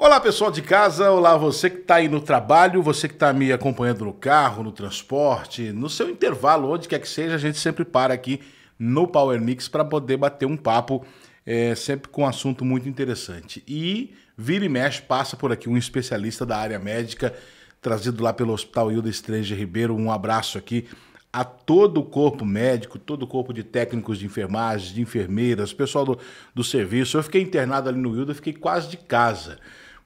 Olá, pessoal de casa, olá você que está aí no trabalho, você que está me acompanhando no carro, no transporte, no seu intervalo, onde quer que seja, a gente sempre para aqui no Power Mix para poder bater um papo, sempre com um assunto muito interessante. E vira e mexe, passa por aqui um especialista da área médica, trazido lá pelo Hospital Hilda Estrella Ribeiro. Um abraço aqui a todo o corpo médico, todo o corpo de técnicos de enfermagem, de enfermeiras, pessoal do serviço. Eu fiquei internado ali no Hilda, fiquei quase de casa.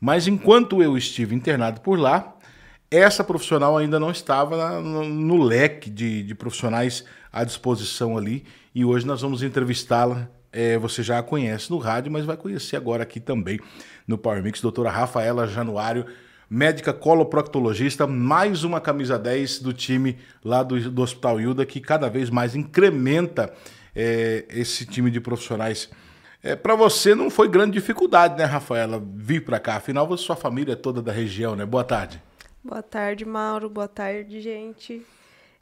Mas enquanto eu estive internado por lá, essa profissional ainda não estava no leque de profissionais à disposição ali. E hoje nós vamos entrevistá-la. Você já a conhece no rádio, mas vai conhecer agora aqui também no Power Mix, doutora Rafaela Januário, médica coloproctologista, mais uma camisa 10 do time lá do Hospital Hilda, que cada vez mais incrementa esse time de profissionais. Para você não foi grande dificuldade, né, Rafaela, vir para cá? Afinal, sua família é toda da região, né? Boa tarde. Boa tarde, Mauro. Boa tarde, gente.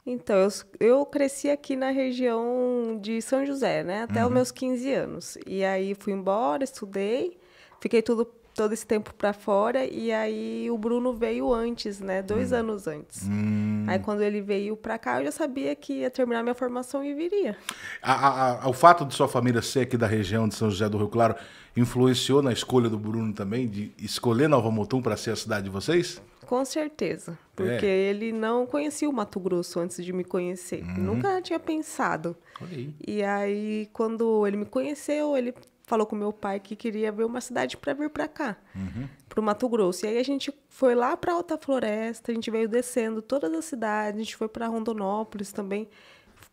Então, eu cresci aqui na região de São José, né? Até os meus 15 anos. E aí fui embora, estudei, fiquei todo esse tempo para fora. E aí o Bruno veio antes, né? 2 anos antes. Aí quando ele veio para cá, eu já sabia que ia terminar minha formação e viria. O fato de sua família ser aqui da região de São José do Rio Claro influenciou na escolha do Bruno também, de escolher Nova Mutum para ser a cidade de vocês? Com certeza, porque ele não conhecia o Mato Grosso antes de me conhecer. Nunca tinha pensado. Okay. E aí, quando ele me conheceu, ele falou com meu pai que queria ver uma cidade para vir para cá, para o Mato Grosso. E aí a gente foi lá para Alta Floresta, a gente veio descendo todas as cidades, a gente foi para Rondonópolis também.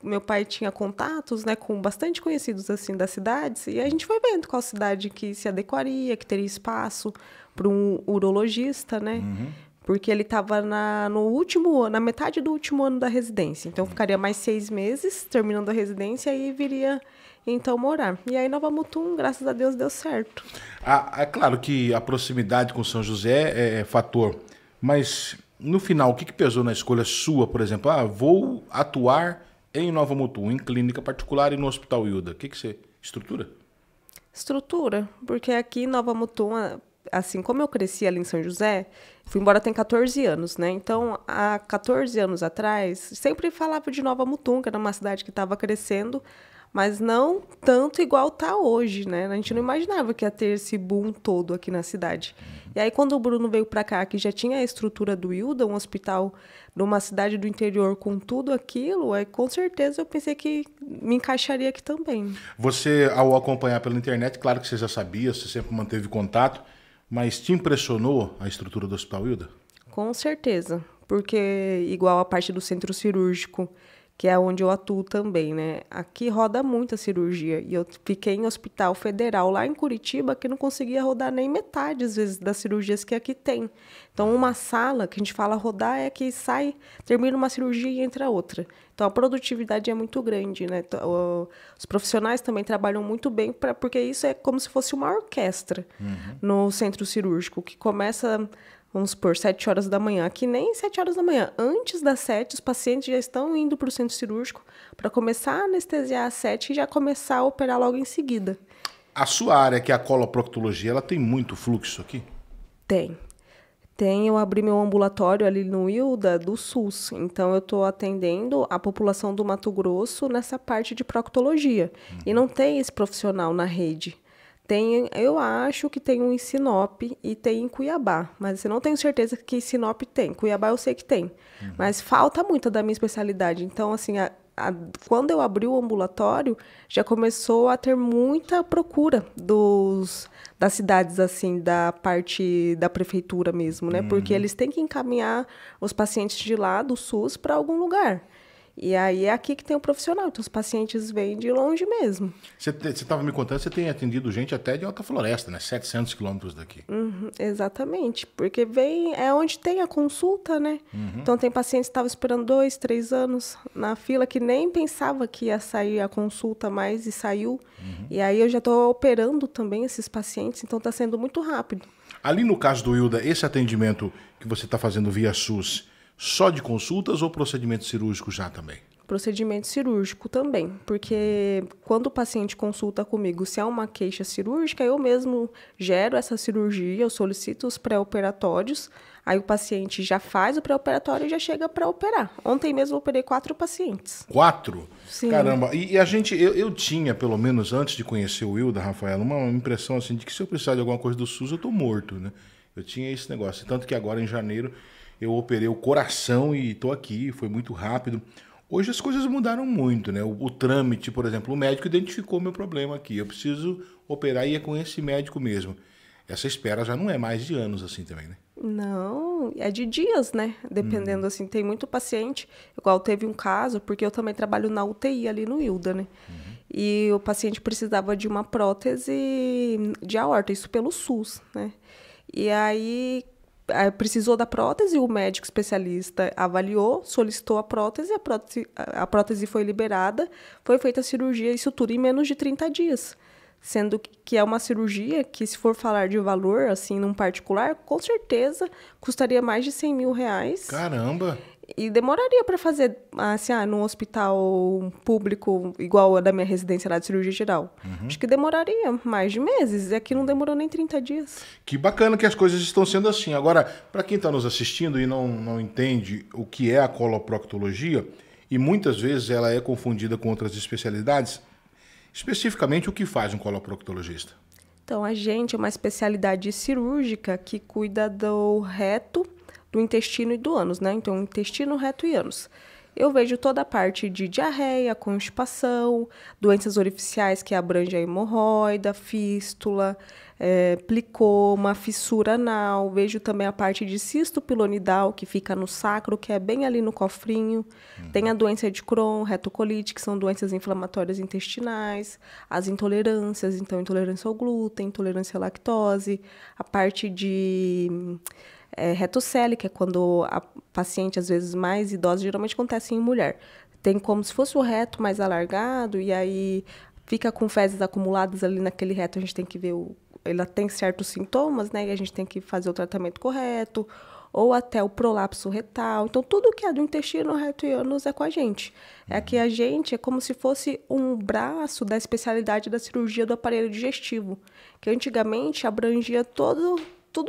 Meu pai tinha contatos, né, com bastante conhecidos assim das cidades, e a gente foi vendo qual cidade que se adequaria, que teria espaço para um urologista, né? Porque ele estava na metade do último ano da residência. Então, ficaria mais 6 meses terminando a residência e viria, então, morar. E aí, Nova Mutum, graças a Deus, deu certo. É claro que a proximidade com São José é fator, mas no final, o que pesou na escolha sua, por exemplo? Vou atuar em Nova Mutum, em clínica particular e no Hospital Hilda. O que você estrutura? Estrutura, porque aqui em Nova Mutum, assim como eu cresci ali em São José, fui embora tem 14 anos, né? Então, há 14 anos atrás, sempre falava de Nova Mutum, que era uma cidade que estava crescendo, mas não tanto igual está hoje, né? A gente não imaginava que ia ter esse boom todo aqui na cidade. E aí, quando o Bruno veio para cá, que já tinha a estrutura do Hilda, um hospital numa cidade do interior com tudo aquilo, aí com certeza eu pensei que me encaixaria aqui também. Você, ao acompanhar pela internet, claro que você já sabia, você sempre manteve contato, mas te impressionou a estrutura do Hospital Hilda? Com certeza, porque igual a parte do centro cirúrgico, que é onde eu atuo também, né? Aqui roda muita cirurgia. E eu fiquei em hospital federal lá em Curitiba que não conseguia rodar nem metade, às vezes, das cirurgias que aqui tem. Então, uma sala, que a gente fala rodar, é que sai, termina uma cirurgia e entra outra. Então, a produtividade é muito grande, né? Os profissionais também trabalham muito bem, porque isso é como se fosse uma orquestra no centro cirúrgico, que começa, vamos supor, 7 horas da manhã. Aqui nem 7 horas da manhã. Antes das 7, os pacientes já estão indo para o centro cirúrgico para começar a anestesiar às 7 e já começar a operar logo em seguida. A sua área, que é a coloproctologia, ela tem muito fluxo aqui? Tem. Eu abri meu ambulatório ali no Hilda do SUS. Então, eu estou atendendo a população do Mato Grosso nessa parte de proctologia. E não tem esse profissional na rede. Eu acho que tem um em Sinop e tem em Cuiabá, mas eu não tenho certeza que em Sinop tem. Cuiabá eu sei que tem, mas falta muito da minha especialidade. Então, assim, quando eu abri o ambulatório, já começou a ter muita procura das cidades, assim, da parte da prefeitura mesmo, né? Porque eles têm que encaminhar os pacientes de lá, do SUS, para algum lugar. E aí é aqui que tem o profissional, então os pacientes vêm de longe mesmo. Você estava me contando, você tem atendido gente até de Alta Floresta, né? 700 quilômetros daqui. Exatamente, porque é onde tem a consulta, né? Então tem pacientes que estavam esperando 2, 3 anos na fila, que nem pensava que ia sair a consulta mais e saiu. E aí eu já estou operando também esses pacientes, então está sendo muito rápido. Ali no caso do Hilda, esse atendimento que você está fazendo via SUS, só de consultas ou procedimento cirúrgico já também? Procedimento cirúrgico também, porque quando o paciente consulta comigo, se há uma queixa cirúrgica, eu mesmo gero essa cirurgia, eu solicito os pré-operatórios, aí o paciente já faz o pré-operatório e já chega para operar. Ontem mesmo eu operei 4 pacientes. 4? Sim. Caramba, e a gente, eu tinha, pelo menos antes de conhecer o Wilda, Rafaela, uma impressão assim de que se eu precisar de alguma coisa do SUS, eu tô morto, né? Eu tinha esse negócio, tanto que agora em janeiro eu operei o coração e tô aqui, foi muito rápido. Hoje as coisas mudaram muito, né? O trâmite, por exemplo, o médico identificou meu problema aqui. Eu preciso operar e é com esse médico mesmo. Essa espera já não é mais de anos assim também, né? Não, é de dias, né? Dependendo, assim, tem muito paciente, igual teve um caso, porque eu também trabalho na UTI ali no Hilda, né? E o paciente precisava de uma prótese de aorta, isso pelo SUS, né? E aí precisou da prótese, o médico especialista avaliou, solicitou a prótese foi liberada, foi feita a cirurgia, isso tudo em menos de 30 dias. Sendo que é uma cirurgia que, se for falar de valor, assim, num particular, com certeza custaria mais de 100 mil reais. Caramba! E demoraria para fazer, assim, num hospital público igual a da minha residência lá de cirurgia geral. Acho que demoraria mais de meses. E aqui não demorou nem 30 dias. Que bacana que as coisas estão sendo assim. Agora, para quem está nos assistindo e não entende o que é a coloproctologia, e muitas vezes ela é confundida com outras especialidades, especificamente o que faz um coloproctologista? Então, a gente é uma especialidade cirúrgica que cuida do reto, do intestino e do ânus, né? Então, intestino, reto e ânus. Eu vejo toda a parte de diarreia, constipação, doenças orificiais que abrangem a hemorroida, fístula, plicoma, fissura anal. Vejo também a parte de cisto pilonidal, que fica no sacro, que é bem ali no cofrinho. Tem a doença de Crohn, retocolite, que são doenças inflamatórias intestinais. As intolerâncias, então intolerância ao glúten, intolerância à lactose. A parte de retocele, que é quando a paciente, às vezes mais idosa, geralmente acontece em mulher. Tem como se fosse o reto mais alargado, e aí fica com fezes acumuladas ali naquele reto, a gente tem que ver, ela tem certos sintomas, né, e a gente tem que fazer o tratamento correto, ou até o prolapso retal. Então, tudo que é do intestino, reto e ânus é com a gente. É que a gente é como se fosse um braço da especialidade da cirurgia do aparelho digestivo, que antigamente abrangia tudo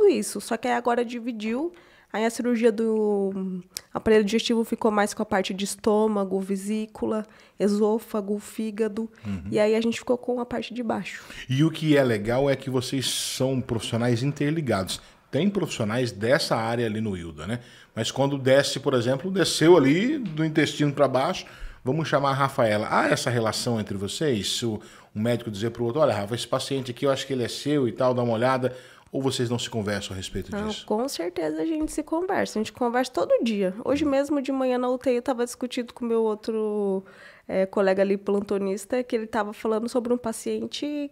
isso, só que aí agora dividiu, aí a cirurgia do aparelho digestivo ficou mais com a parte de estômago, vesícula, esôfago, fígado, e aí a gente ficou com a parte de baixo. E o que é legal é que vocês são profissionais interligados. Tem profissionais dessa área ali no Hilda, né? Mas quando desce, por exemplo, desceu ali do intestino para baixo, vamos chamar a Rafaela. Há essa relação entre vocês? Se o médico dizer para o outro, olha, Rafa, esse paciente aqui eu acho que ele é seu e tal, dá uma olhada. Ou vocês não se conversam a respeito disso? Com certeza a gente se conversa. A gente conversa todo dia. Hoje mesmo de manhã na UTI eu estava discutindo com o meu outro colega ali, plantonista, que ele estava falando sobre um paciente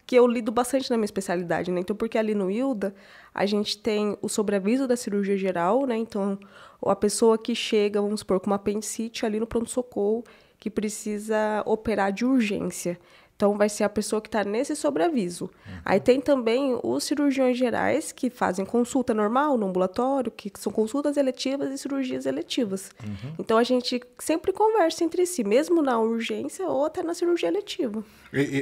que eu lido bastante na minha especialidade, né? Então, porque ali no Hilda, a gente tem o sobreaviso da cirurgia geral, né? Então, a pessoa que chega, vamos supor, com uma apendicite ali no pronto-socorro, que precisa operar de urgência. Então, vai ser a pessoa que está nesse sobreaviso. Aí tem também os cirurgiões gerais que fazem consulta normal no ambulatório, que são consultas eletivas e cirurgias eletivas. Então, a gente sempre conversa entre si, mesmo na urgência ou até na cirurgia eletiva.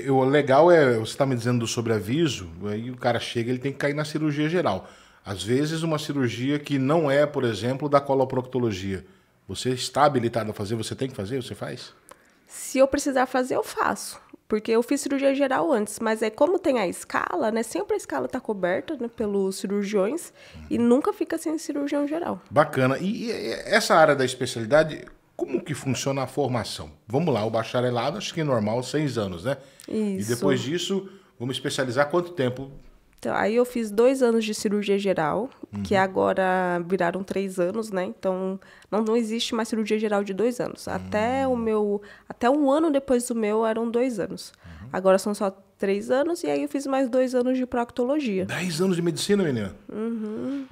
O legal é, você está me dizendo do sobreaviso, aí o cara chega, ele tem que cair na cirurgia geral. Às vezes, uma cirurgia que não é, por exemplo, da coloproctologia. Você está habilitado a fazer, você tem que fazer, você faz? Se eu precisar fazer, eu faço. Porque eu fiz cirurgia geral antes, mas como tem a escala, né? Sempre a escala está coberta, né, pelos cirurgiões e nunca fica sem cirurgião geral. Bacana. E essa área da especialidade, como que funciona a formação? Vamos lá, o bacharelado, acho que é normal, 6 anos, né? Isso. E depois disso, vamos especializar quanto tempo? Então, aí eu fiz 2 anos de cirurgia geral, que agora viraram 3 anos, né? Então, não existe mais cirurgia geral de 2 anos. Até um ano depois do meu eram 2 anos. Agora são só 3 anos, e aí eu fiz mais 2 anos de proctologia. 10 anos de medicina, menina?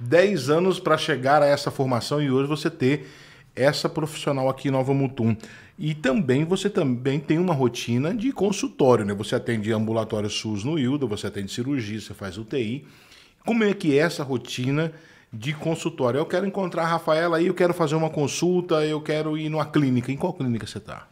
10 anos para chegar a essa formação e hoje você ter essa profissional aqui em Nova Mutum. E também você também tem uma rotina de consultório, né? Você atende ambulatório SUS no Hilda, você atende cirurgia, você faz UTI. Como é que é essa rotina de consultório. Eu quero encontrar a Rafaela aí, eu quero fazer uma consulta, eu quero ir numa clínica. Em qual clínica você está?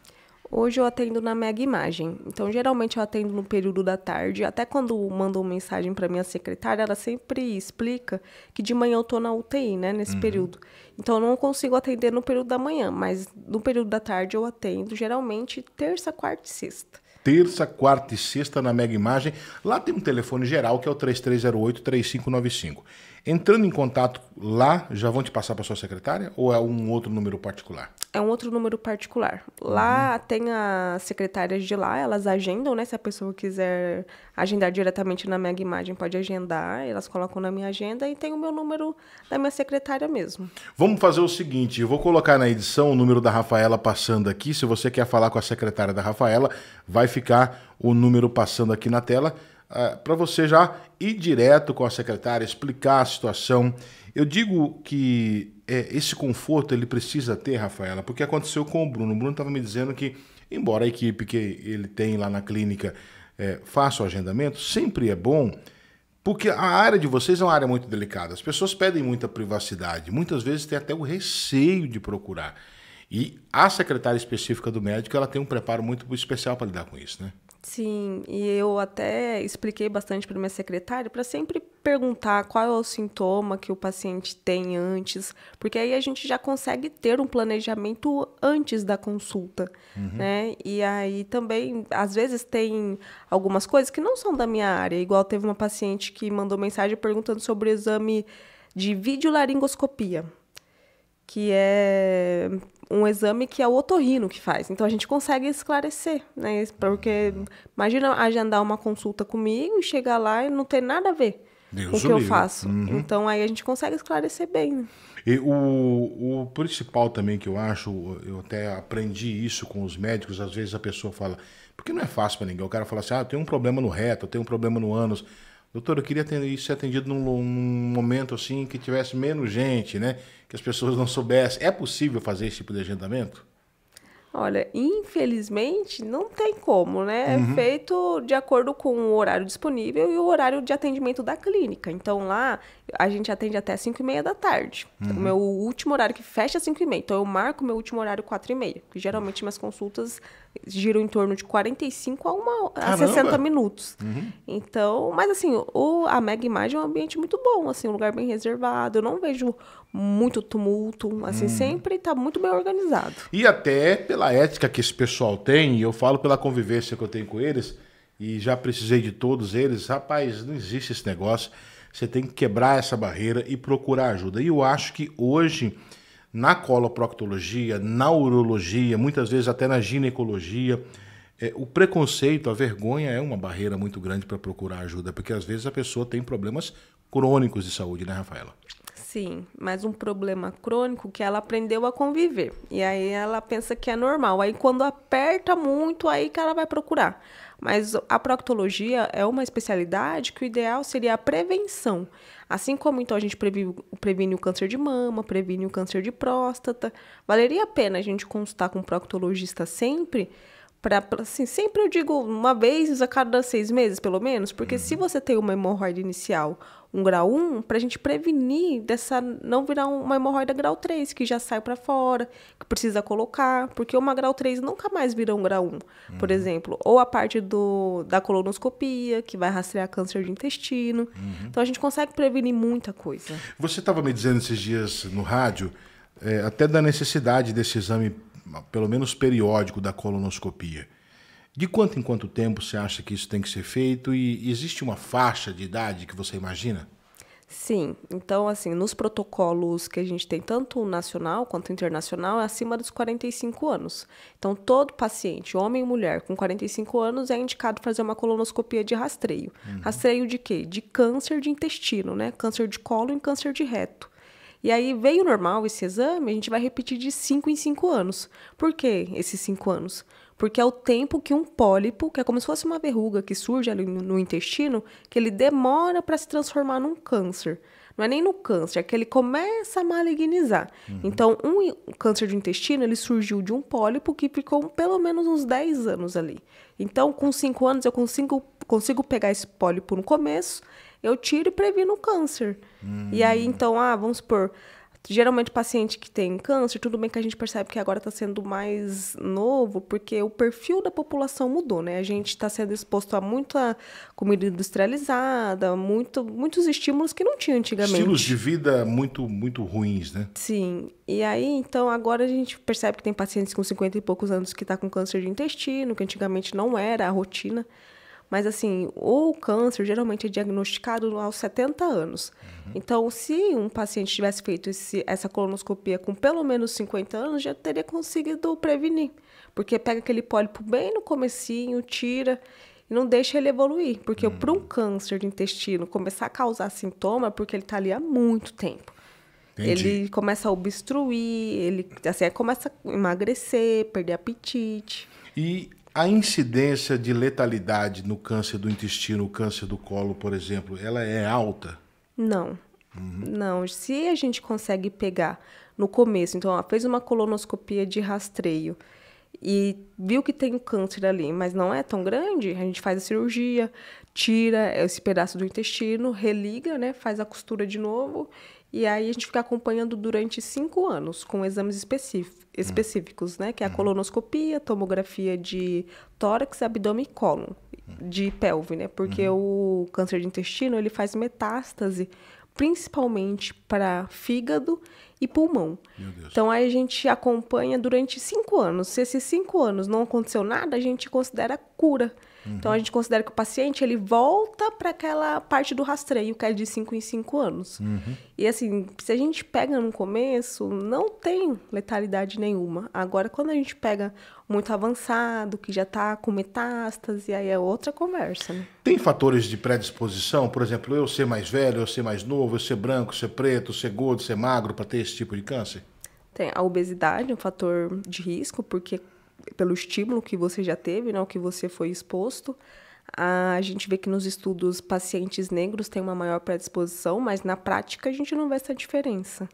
Hoje eu atendo na Mega Imagem. Então, geralmente eu atendo no período da tarde. Até quando mandam mensagem para minha secretária, ela sempre explica que de manhã eu tô na UTI, né, nesse período. Então, eu não consigo atender no período da manhã, mas no período da tarde eu atendo, geralmente terça, quarta e sexta. Terça, quarta e sexta na Mega Imagem. Lá tem um telefone geral que é o 3308-3595. Entrando em contato lá, já vão te passar para sua secretária ou é um outro número particular? É um outro número particular. Lá tem as secretárias de lá, elas agendam, né? Se a pessoa quiser agendar diretamente na Mega Imagem, pode agendar, elas colocam na minha agenda e tem o meu número da minha secretária mesmo. Vamos fazer o seguinte, eu vou colocar na edição o número da Rafaela passando aqui. Se você quer falar com a secretária da Rafaela, vai ficar o número passando aqui na tela para você já ir direto com a secretária, explicar a situação. Eu digo que esse conforto ele precisa ter, Rafaela, porque aconteceu com o Bruno. O Bruno estava me dizendo que, embora a equipe que ele tem lá na clínica faça o agendamento, sempre é bom, porque a área de vocês é uma área muito delicada. As pessoas pedem muita privacidade, muitas vezes tem até o receio de procurar. E a secretária específica do médico, ela tem um preparo muito especial para lidar com isso, né? Sim, e eu até expliquei bastante para minha secretária para sempre perguntar qual é o sintoma que o paciente tem antes, porque aí a gente já consegue ter um planejamento antes da consulta, né? E aí também, às vezes, tem algumas coisas que não são da minha área, igual teve uma paciente que mandou mensagem perguntando sobre o exame de videolaringoscopia, que é um exame que é o otorrino que faz. Então, a gente consegue esclarecer, né? Porque imagina agendar uma consulta comigo e chegar lá e não ter nada a ver com o que eu faço. Então, aí a gente consegue esclarecer bem, né? E o principal também que eu acho, eu até aprendi isso com os médicos, às vezes a pessoa fala, porque não é fácil para ninguém, o cara fala assim, eu tenho um problema no reto, eu tenho um problema no ânus. Doutor, eu queria ser atendido num momento assim que tivesse menos gente, né? Que as pessoas não soubessem. É possível fazer esse tipo de agendamento? Olha, infelizmente, não tem como, né? É feito de acordo com o horário disponível e o horário de atendimento da clínica. Então, lá, a gente atende até 5h30 da tarde. O meu último horário que fecha é 5h30. Então, eu marco o meu último horário 4h30. Porque, geralmente, minhas consultas giram em torno de 45 a 60 minutos. Então, mas assim, a Mega Imagem é um ambiente muito bom, assim, um lugar bem reservado. Eu não vejo muito tumulto, assim, sempre está muito bem organizado. E até pela ética que esse pessoal tem, e eu falo pela convivência que eu tenho com eles, e já precisei de todos eles, rapaz, não existe esse negócio. Você tem que quebrar essa barreira e procurar ajuda. E eu acho que hoje, na coloproctologia, na urologia, muitas vezes até na ginecologia, o preconceito, a vergonha é uma barreira muito grande para procurar ajuda, porque às vezes a pessoa tem problemas crônicos de saúde, né, Rafaela? Sim, mas um problema crônico que ela aprendeu a conviver. E aí ela pensa que é normal. Aí quando aperta muito, aí que ela vai procurar. Mas a proctologia é uma especialidade que o ideal seria a prevenção. Assim como então a gente previne o câncer de mama, previne o câncer de próstata, valeria a pena a gente consultar com um proctologista sempre, assim, sempre eu digo uma vez a cada 6 meses, pelo menos, porque se você tem uma hemorroida inicial, um grau 1, para a gente prevenir dessa não virar uma hemorroida grau 3, que já sai para fora, que precisa colocar, porque uma grau 3 nunca mais vira um grau 1, por exemplo. Ou a parte da colonoscopia, que vai rastrear câncer de intestino. Então, a gente consegue prevenir muita coisa. Você estava me dizendo esses dias no rádio, até da necessidade desse exame, pelo menos periódico, da colonoscopia. De quanto em quanto tempo você acha que isso tem que ser feito? E existe uma faixa de idade que você imagina? Sim. Então, assim, nos protocolos que a gente tem, tanto nacional quanto internacional, é acima dos 45 anos. Então, todo paciente, homem e mulher, com 45 anos, é indicado fazer uma colonoscopia de rastreio. Rastreio de quê? De câncer de intestino, né? Câncer de cólon e câncer de reto. E aí, veio normal esse exame, a gente vai repetir de 5 em 5 anos. Por que esses 5 anos? Porque é o tempo que um pólipo, que é como se fosse uma verruga que surge ali no intestino, que ele demora para se transformar num câncer. Não é nem no câncer, é que ele começa a malignizar. Então, um câncer de intestino, ele surgiu de um pólipo que ficou pelo menos uns 10 anos ali. Então, com 5 anos, eu consigo pegar esse pólipo no começo, eu tiro e previno o câncer. E aí, então, vamos supor, geralmente paciente que tem câncer, tudo bem que a gente percebe que agora está sendo mais novo, porque o perfil da população mudou, né? A gente está sendo exposto a muita comida industrializada, muitos estímulos que não tinha antigamente. Estilos de vida muito, muito ruins, né? Sim. E aí, então, agora a gente percebe que tem pacientes com 50 e poucos anos que estão com câncer de intestino, que antigamente não era a rotina. Mas, assim, o câncer geralmente é diagnosticado aos 70 anos. Então, se um paciente tivesse feito essa colonoscopia com pelo menos 50 anos, já teria conseguido prevenir. Porque pega aquele pólipo bem no comecinho, tira e não deixa ele evoluir. Porque para um câncer de intestino começar a causar sintoma, porque ele está ali há muito tempo. Entendi. Ele começa a obstruir, ele assim, começa a emagrecer, perder apetite. E a incidência de letalidade no câncer do intestino, o câncer do colo, por exemplo, ela é alta? Não. Não. Se a gente consegue pegar no começo, então, fez uma colonoscopia de rastreio e viu que tem um câncer ali, mas não é tão grande, a gente faz a cirurgia, tira esse pedaço do intestino, religa, né, faz a costura de novo, e aí a gente fica acompanhando durante 5 anos com exames específicos, né, que é a colonoscopia, tomografia de tórax, abdômen e cólon, de pelve, né, porque o câncer de intestino, ele faz metástase principalmente para fígado e pulmão. Então, aí a gente acompanha durante 5 anos. Se esses 5 anos não aconteceu nada, a gente considera cura. Então, a gente considera que o paciente ele volta para aquela parte do rastreio, que é de 5 em 5 anos. E, assim, se a gente pega no começo, não tem letalidade nenhuma. Agora, quando a gente pega muito avançado, que já está com metástase, aí é outra conversa, né? Tem fatores de predisposição? Por exemplo, eu ser mais velho, eu ser mais novo, eu ser branco, ser preto, ser gordo, ser magro, para ter esse tipo de câncer? Tem a obesidade, um fator de risco, porque pelo estímulo que você já teve, né, o que você foi exposto. A gente vê que nos estudos pacientes negros têm uma maior predisposição, mas na prática a gente não vê essa diferença.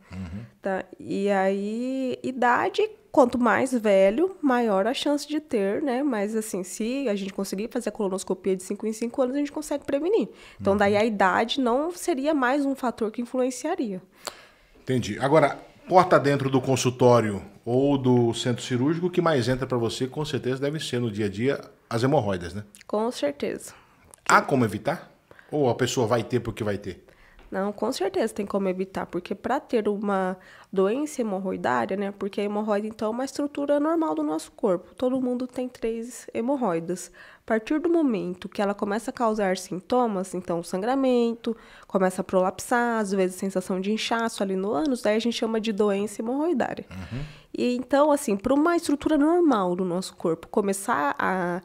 Tá? E aí, idade, quanto mais velho, maior a chance de ter, né? Mas assim, se a gente conseguir fazer a colonoscopia de 5 em 5 anos, a gente consegue prevenir. Então, daí a idade não seria mais um fator que influenciaria. Entendi. Agora, porta dentro do consultório ou do centro cirúrgico, o que mais entra para você, com certeza, deve ser no dia a dia as hemorroidas, né? Com certeza. Há como evitar? Ou a pessoa vai ter porque vai ter? Não, com certeza tem como evitar, porque para ter uma doença hemorroidária, né? Porque a hemorroida, então, é uma estrutura normal do nosso corpo. Todo mundo tem 3 hemorroidas. A partir do momento que ela começa a causar sintomas, então, sangramento, começa a prolapsar, às vezes sensação de inchaço ali no ânus, daí a gente chama de doença hemorroidária. E então, assim, para uma estrutura normal do nosso corpo começar a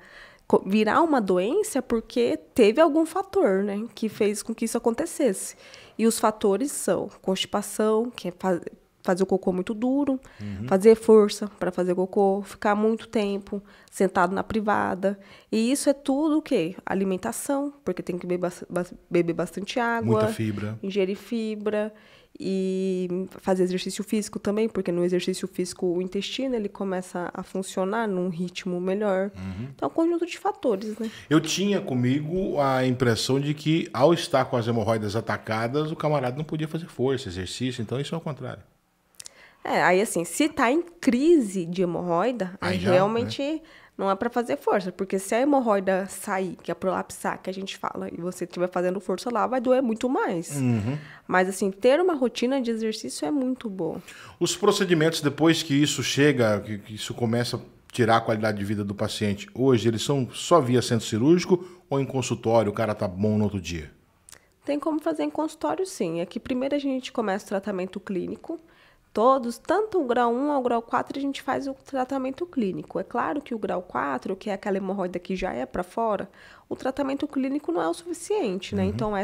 virar uma doença porque teve algum fator, né, que fez com que isso acontecesse. E os fatores são constipação, que é fazer o cocô muito duro, fazer força para fazer cocô, ficar muito tempo sentado na privada. E isso é tudo o quê? Alimentação, porque tem que beber bastante água. Muita fibra. Ingerir fibra. E fazer exercício físico também, porque no exercício físico o intestino ele começa a funcionar num ritmo melhor. Então é um conjunto de fatores, né? Eu tinha comigo a impressão de que ao estar com as hemorroidas atacadas, o camarada não podia fazer força, exercício, então isso é o contrário. Aí assim, se tá em crise de hemorroida, aí já, realmente não é para fazer força, porque se a hemorroida sair, que é prolapsar, que a gente fala, e você estiver fazendo força lá, vai doer muito mais. Mas assim, ter uma rotina de exercício é muito bom. Os procedimentos, depois que isso chega, que isso começa a tirar a qualidade de vida do paciente, hoje eles são só via centro cirúrgico ou em consultório, o cara tá bom no outro dia? Tem como fazer em consultório, sim. É que primeiro a gente começa o tratamento clínico. Todos, tanto o grau 1 ao grau 4, a gente faz o tratamento clínico. É claro que o grau 4, que é aquela hemorroida que já é para fora, o tratamento clínico não é o suficiente, né? Então,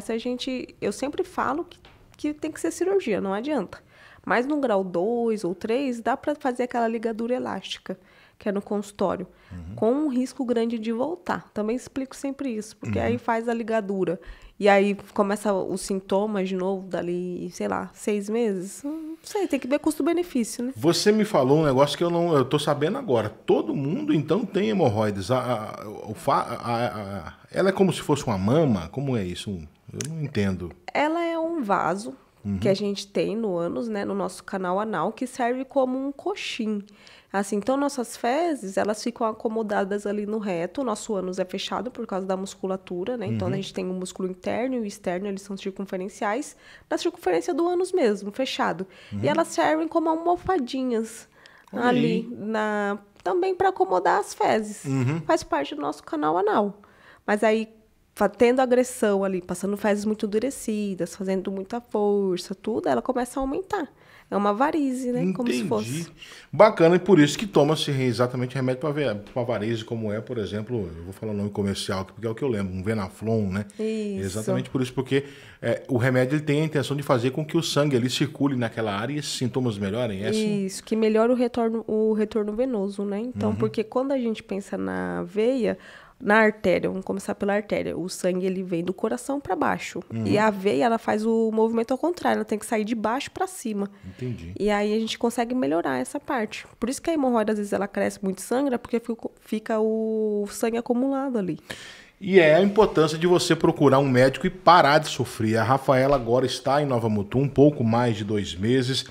eu sempre falo que tem que ser cirurgia, não adianta. Mas no grau 2 ou 3, dá para fazer aquela ligadura elástica, que é no consultório, com um risco grande de voltar. Também explico sempre isso, porque aí faz a ligadura. E aí começa os sintomas de novo, dali, sei lá, 6 meses. Não sei, tem que ver custo-benefício, né? Você me falou um negócio que eu tô sabendo agora. Todo mundo, então, tem hemorroides. Ela é como se fosse uma mama? Como é isso? Eu não entendo. Ela é um vaso que a gente tem no ânus, né, no nosso canal anal, que serve como um coxim. Assim, então, nossas fezes, elas ficam acomodadas ali no reto. O nosso ânus é fechado por causa da musculatura, né? Então, a gente tem o músculo interno e o externo, eles são circunferenciais. Na circunferência do ânus mesmo, fechado. E elas servem como almofadinhas ali, também para acomodar as fezes. Faz parte do nosso canal anal. Mas aí, tendo agressão ali, passando fezes muito endurecidas, fazendo muita força, tudo, ela começa a aumentar. É uma varize, né? Entendi. Como se fosse. Bacana, e por isso que toma-se exatamente remédio para varize, como é, por exemplo, eu vou falar o nome comercial aqui, porque é o que eu lembro, um Venaflon, né? Isso. Exatamente por isso, porque o remédio ele tem a intenção de fazer com que o sangue ali circule naquela área e esses sintomas melhorem, é assim? Isso, que melhora o retorno venoso, né? Então, porque quando a gente pensa na veia, na artéria, vamos começar pela artéria, o sangue ele vem do coração para baixo. E a veia, ela faz o movimento ao contrário, ela tem que sair de baixo para cima. Entendi. E aí a gente consegue melhorar essa parte. Por isso que a hemorroida, às vezes, ela cresce muito sangra, porque fica o sangue acumulado ali. E é a importância de você procurar um médico e parar de sofrer. A Rafaela agora está em Nova Mutum, um pouco mais de 2 meses.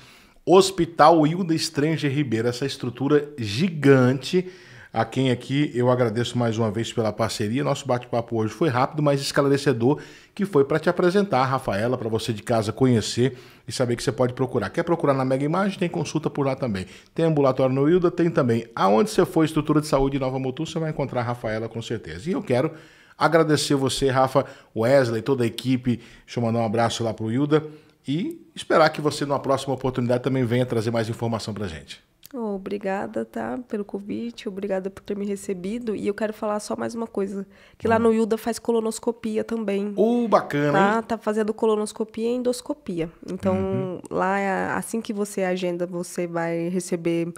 Hospital Hilda Stranger Ribeiro, essa estrutura gigante, a quem aqui eu agradeço mais uma vez pela parceria. Nosso bate-papo hoje foi rápido, mas esclarecedor, que foi para te apresentar a Rafaela, para você de casa conhecer e saber que você pode procurar. Quer procurar na Mega Imagem? Tem consulta por lá também. Tem ambulatório no Hilda, tem também. Aonde você for, estrutura de saúde de Nova Mutum, você vai encontrar a Rafaela com certeza. E eu quero agradecer você, Rafa, Wesley, toda a equipe. Deixa eu mandar um abraço lá pro Hilda e esperar que você, numa próxima oportunidade, também venha trazer mais informação pra gente. Obrigada, tá, pelo convite, obrigada por ter me recebido. E eu quero falar só mais uma coisa, que lá no Hilda faz colonoscopia também. Bacana, hein? Tá fazendo colonoscopia e endoscopia. Então, lá, assim que você agenda, você vai receber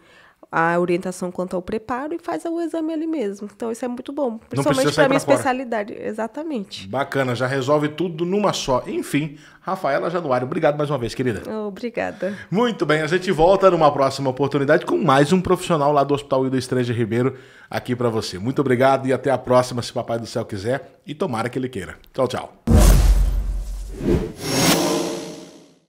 a orientação quanto ao preparo e faz o exame ali mesmo. Então, isso é muito bom. Principalmente para minha especialidade. Exatamente. Bacana, já resolve tudo numa só. Enfim, Rafaela Januário, obrigado mais uma vez, querida. Obrigada. Muito bem, a gente volta numa próxima oportunidade com mais um profissional lá do Hospital Hilda Stranger Ribeiro aqui para você. Muito obrigado e até a próxima, se Papai do Céu quiser, e tomara que ele queira. Tchau, tchau.